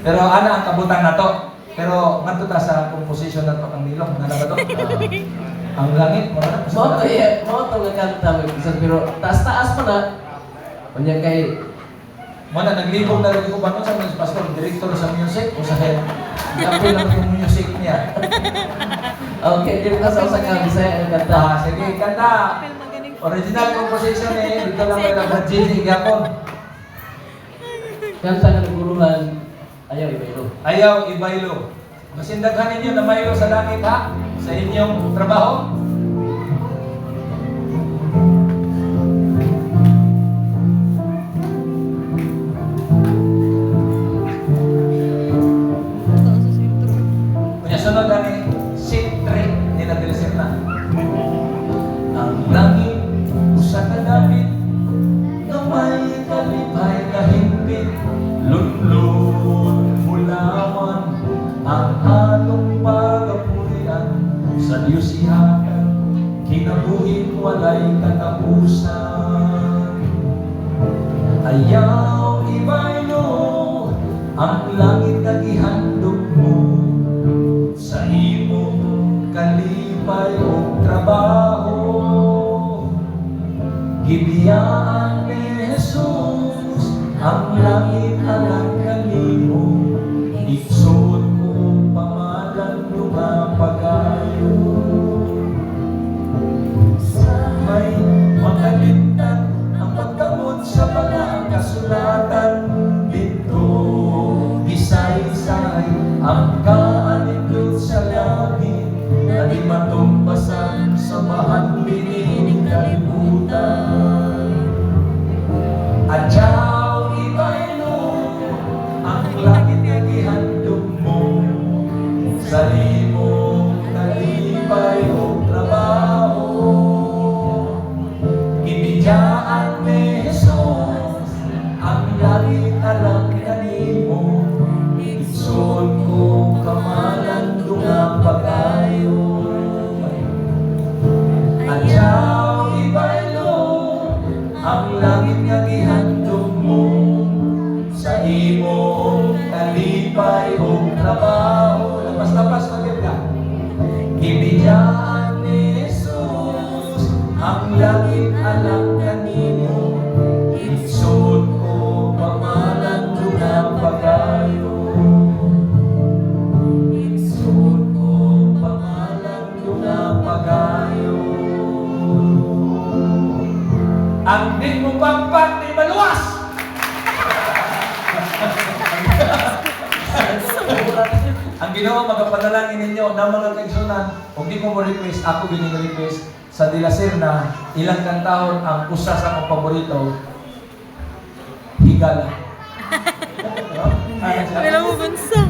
Pero ana ang kabutang nato. Pero ngadto ta sa composition nato ang nilong na ba to? Ang langit mo na. Mo to nga kanta mo isa pero taas-taas pa na. Unya kay Mo na naglibog na rin ko ba sa mga pastor, director sa music o sa head. Kapil lang yung music niya. okay, dito ka sa usa ka Bisaya ang kanta. Sige, kanta. Original composition eh. Dito lang may nag-Gigi Gapon. Kanta nga naguluhan ayaw ibaylo. Ayaw ibaylo. Masindaghan ninyo na mayro sa langit ha? Sa inyong trabaho. Kunya sunod ani sit-3 ni nadilisir na. Ang langit usa ka David na may kalipay kahimpit lunlun mulawan ang atong pagapurian sa Diyos ihatag kinabuhi walay katapusan. Ayaw ibaylo ang langit nga gihandog mo sa imong kalipay o trabaho. Gibiyaan ni Jesus ang langit alang kanimo. Igsoon ko pamalan lumapagayo. May makalimtan ang pagkamot sa mga kasulatan dito. Isay-isay ang kaanindot sa langit na di matumbasan sa bahan binining kalibutan. Adyaw ibaylo ang langit nga gihandog mo sa imong kalipay o trabaho. Gibidyaan ni Jesus ang langit alang kanimo. Igsoon ko kamalan dunga pagayo. Adyaw ibaylo ang langit nga gihandog mo sa imong kalipay o trabaho. Lapas-lapas magyud ka. Gibidyaan ni Jesus ang langit alang kanimo. Igsoon ko pamalan dunga pagayo. Igsoon ko pamalan dunga pagayo. Ang di mo pagpat di maluwas! Ang Ginoo magapanalangin ninyo ng mga kaigsunan. Kung di ko mo request, ako gining-request sa Dilasir na ilang kantahon ang usa sa akong paborito. Higala. Wala mo bansa.